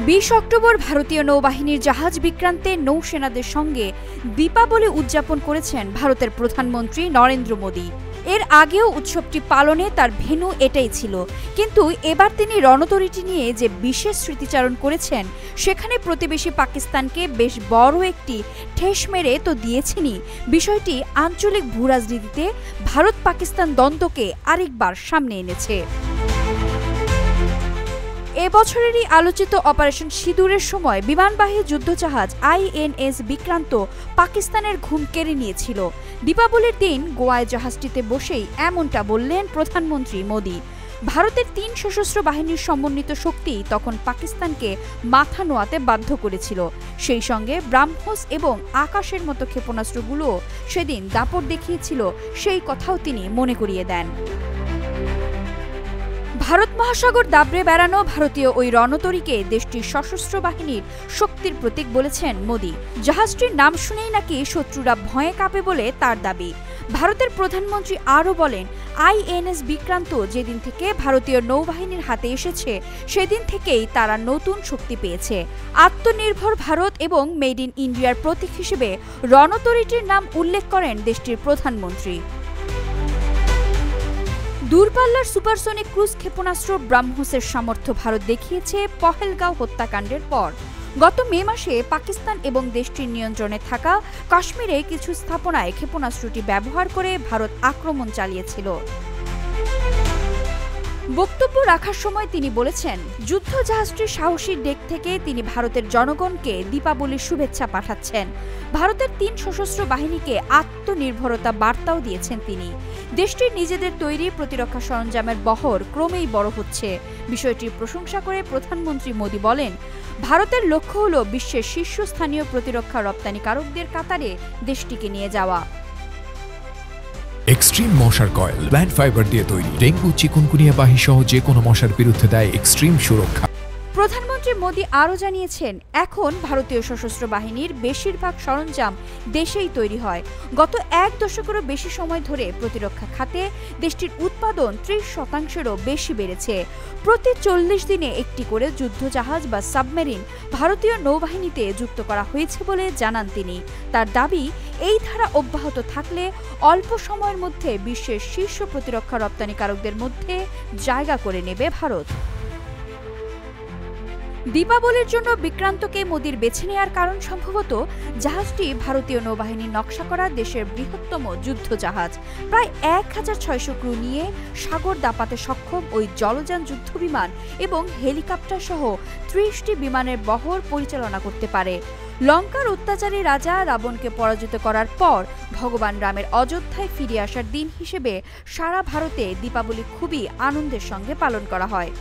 20 October ভারতীয় নৌবাহিনীর জাহাজ বিক্রান্তে নৌসেনাদের সঙ্গে দীপাবলি উদযাপন করেছেন ভারতের প্রধানমন্ত্রী নরেন্দ্র মোদী। এর আগেও উৎসবটি পালনে তার ভেন্যু এটাই ছিল, কিন্তু এবার তিনি রণতরীটি নিয়ে যে বিশেষ স্মৃতিচারণ করেছেন সেখানে প্রতিবেশী পাকিস্তানকে বেশ বড় একটি ঠেস মেরে তো দিয়েছেনই, বিষয়টি আঞ্চলিক ভূরাজনীতিতে ভারত পাকিস্তান দ্বন্দ্বকে আরেকবার সামনে এনেছে। এবছরেরই আলোচিত অপারেশন সিঁদুরের সময় বিমানবাহী যুদ্ধজাহাজ INS বিক্রান্ত পাকিস্তানের ঘুম কেড়ে নিয়েছিল। দীপাবলির দিন গোয়ায় জাহাজটিতে বসেই এমনটা বললেন প্রধানমন্ত্রী মোদী। ভারতের 3 সশস্ত্র বাহিনীর সমন্বিত শক্তি তখন পাকিস্তানকে মাথা নোয়াতে বাধ্য করেছিল। সেই সঙ্গে ব্রাহ্মস এবং আকাশের মতো ক্ষেপণাস্ত্রগুলোও সেদিন দাপট দেখিয়েছিল, সেই কথাও তিনি মনে করিয়ে দেন। ভারত মহাসাগর দাবড়ে বেড়ানো ভারতীয় ওই রণতরীকে দেশটির সশস্ত্র বাহিনীর শক্তির প্রতীক বলেছেন মোদী। জাহাজটির নাম শুনেই নাকি শত্রুরা ভয়ে কাঁপে বলে তার দাবি। ভারতের প্রধানমন্ত্রী আরও বলেন, INS বিক্রান্ত যেদিন থেকে ভারতীয় নৌবাহিনীর হাতে এসেছে সেদিন থেকেই তারা নতুন শক্তি পেয়েছে। আত্মনির্ভর ভারত এবং মেড ইন ইন্ডিয়ার প্রতীক হিসেবে রণতরীটির নাম উল্লেখ করেন দেশটির প্রধানমন্ত্রী। দূরপাল্লার সুপারসনিক ক্রুজ ক্ষেপণাস্ত্র ব্রাহ্মসের সামর্থ্য ভারত দেখিয়েছে পহেলগাঁও হত্যাকাণ্ডের পর। গত মে মাসে পাকিস্তান এবং দেশটির নিয়ন্ত্রণে থাকা কাশ্মীরে কিছু স্থাপনায় ক্ষেপণাস্ত্রটি ব্যবহার করে ভারত আক্রমণ চালিয়েছিল। বক্তব্য রাখার সময় তিনি বলেছেন, যুদ্ধজাহাজটির সাহসী ডেক থেকে তিনি ভারতের জনগণকে দীপাবলির শুভেচ্ছা পাঠাচ্ছেন। ভারতের 3 সশস্ত্র বাহিনীকে আত্মনির্ভরতা বার্তাও দিয়েছেন তিনি। দেশটির নিজেদের তৈরি প্রতিরক্ষা সরঞ্জামের বহর ক্রমেই বড় হচ্ছে। বিষয়টির প্রশংসা করে প্রধানমন্ত্রী মোদী বলেন, ভারতের লক্ষ্য হল বিশ্বের শীর্ষস্থানীয় প্রতিরক্ষা রপ্তানিকারকদের কাতারে দেশটিকে নিয়ে যাওয়া। এক্সট্রিম মশার কয়েল প্ল্যান্ট ফাইবার দিয়ে তৈরি, ডেঙ্গু চিকুনগুনিয়া বাহি সহ যে কোনো মশার বিরুদ্ধে দেয় এক্সট্রিম সুরক্ষা। প্রধানমন্ত্রী মোদী আরও জানিয়েছেন, এখন ভারতীয় সশস্ত্র বাহিনীর বেশিরভাগ সরঞ্জাম দেশেই তৈরি হয়। গত 1 দশকেরও বেশি সময় ধরে প্রতিরক্ষা খাতে দেশটির উৎপাদন 30%-এরও বেশি বেড়েছে। প্রতি 40 দিনে একটি করে যুদ্ধজাহাজ বা সাবমেরিন ভারতীয় নৌবাহিনীতে যুক্ত করা হয়েছে বলে জানান তিনি। তার দাবি, এই ধারা অব্যাহত থাকলে অল্প সময়ের মধ্যে বিশ্বের শীর্ষ প্রতিরক্ষা রপ্তানিকারকদের মধ্যে জায়গা করে নেবে ভারত। দীপাবলির জন্য বিক্রান্তকে মোদীর বেছে নেওয়ার কারণ সম্ভবত জাহাজটি ভারতীয় নৌবাহিনীর নকশা করা দেশের বৃহত্তম যুদ্ধজাহাজ। প্রায় 1600 ক্রু নিয়ে সাগর দাপাতে সক্ষম ওই জলযান যুদ্ধবিমান এবং হেলিকপ্টার সহ 30টি বিমানের বহর পরিচালনা করতে পারে। লঙ্কার অত্যাচারী রাজা রাবণকে পরাজিত করার পর ভগবান রামের অযোধ্যায় ফিরে আসার দিন হিসেবে সারা ভারতে দীপাবলি খুবই আনন্দের সঙ্গে পালন করা হয়।